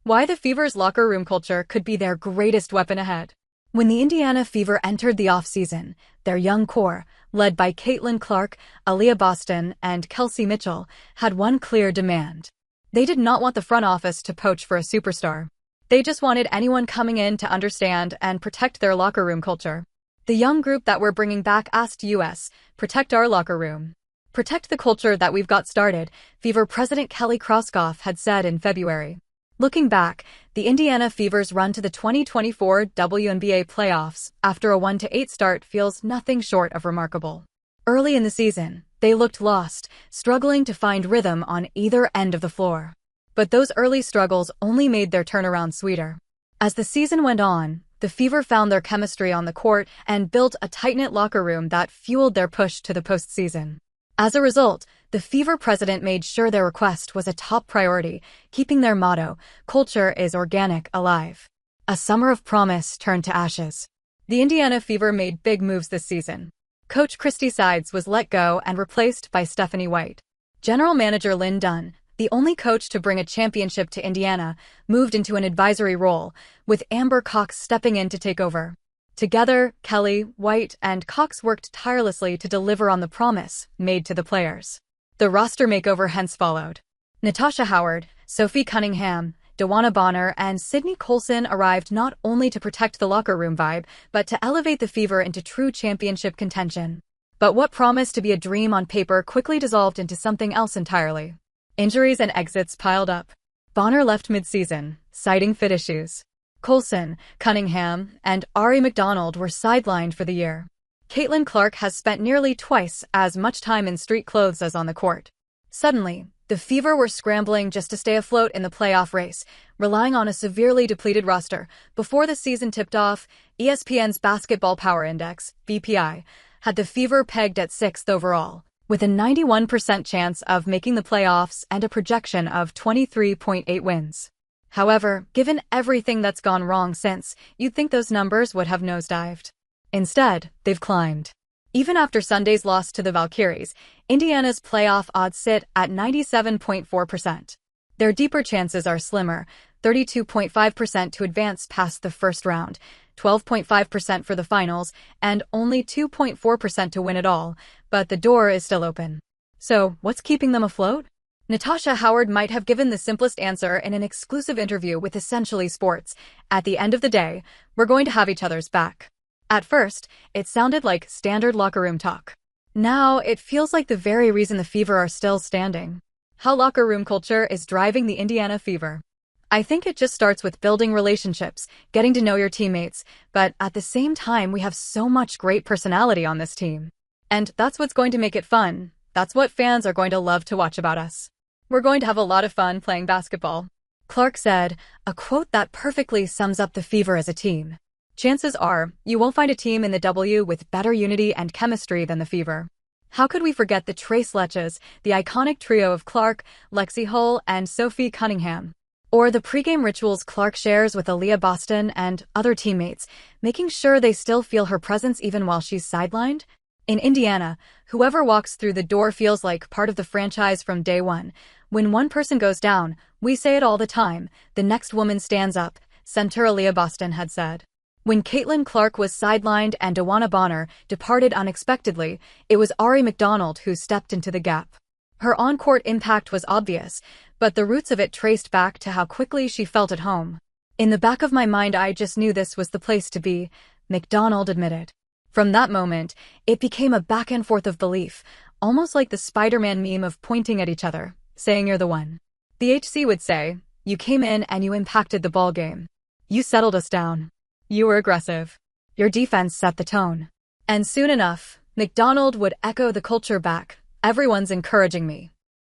Why the Fever's locker room culture could be their greatest weapon ahead. When the Indiana Fever entered the offseason, their young core, led by Caitlin Clark, Aaliyah Boston, and Kelsey Mitchell, had one clear demand. They did not want the front office to poach for a superstar. They just wanted anyone coming in to understand and protect their locker room culture. The young group that we're bringing back asked us, protect our locker room. Protect the culture that we've got started, Fever President Kelly Kroskoff had said in February. Looking back, the Indiana Fever's run to the 2024 WNBA playoffs after a 1-8 start feels nothing short of remarkable. Early in the season, they looked lost, struggling to find rhythm on either end of the floor. But those early struggles only made their turnaround sweeter. As the season went on, the Fever found their chemistry on the court and built a tight-knit locker room that fueled their push to the postseason. As a result, the Fever president made sure their request was a top priority, keeping their motto, "Culture is organic, alive." A summer of promise turned to ashes. The Indiana Fever made big moves this season. Coach Christy Sides was let go and replaced by Stephanie White. General manager Lynn Dunn, the only coach to bring a championship to Indiana, moved into an advisory role, with Amber Cox stepping in to take over. Together, Kelly, White, and Cox worked tirelessly to deliver on the promise made to the players. The roster makeover hence followed. Natasha Howard, Sophie Cunningham, Dawana Bonner, and Sydney Colson arrived not only to protect the locker room vibe, but to elevate the Fever into true championship contention. But what promised to be a dream on paper quickly dissolved into something else entirely. Injuries and exits piled up. Bonner left mid-season, citing fit issues. Colson, Cunningham, and Ari McDonald were sidelined for the year. Caitlin Clark has spent nearly twice as much time in street clothes as on the court. Suddenly, the Fever were scrambling just to stay afloat in the playoff race, relying on a severely depleted roster. Before the season tipped off, ESPN's Basketball Power Index, BPI, had the Fever pegged at 6th overall, with a 91% chance of making the playoffs and a projection of 23.8 wins. However, given everything that's gone wrong since, you'd think those numbers would have nosedived. Instead, they've climbed. Even after Sunday's loss to the Valkyries, Indiana's playoff odds sit at 97.4%. Their deeper chances are slimmer, 32.5% to advance past the first round, 12.5% for the finals, and only 2.4% to win it all, but the door is still open. So, what's keeping them afloat? Natasha Howard might have given the simplest answer in an exclusive interview with Essentially Sports. At the end of the day, we're going to have each other's back. At first, it sounded like standard locker room talk. Now, it feels like the very reason the Fever are still standing. How locker room culture is driving the Indiana Fever. I think it just starts with building relationships, getting to know your teammates, but at the same time, we have so much great personality on this team. And that's what's going to make it fun. That's what fans are going to love to watch about us. We're going to have a lot of fun playing basketball. Clark said, a quote that perfectly sums up the Fever as a team. Chances are, you won't find a team in the W with better unity and chemistry than the Fever. How could we forget the Trace Letches, the iconic trio of Clark, Lexi Hull, and Sophie Cunningham? Or the pregame rituals Clark shares with Aaliyah Boston and other teammates, making sure they still feel her presence even while she's sidelined? In Indiana, whoever walks through the door feels like part of the franchise from day one. When one person goes down, we say it all the time, the next woman stands up, center Aaliyah Boston had said. When Caitlin Clark was sidelined and Dawana Bonner departed unexpectedly, it was Ari McDonald who stepped into the gap. Her on-court impact was obvious, but the roots of it traced back to how quickly she felt at home. In the back of my mind, I just knew this was the place to be, McDonald admitted. From that moment, it became a back and forth of belief, almost like the Spider-Man meme of pointing at each other, saying you're the one. The HC would say, you came in and you impacted the ball game. You settled us down. You were aggressive. Your defense set the tone. And soon enough, McDonald would echo the culture back. Everyone's encouraging me.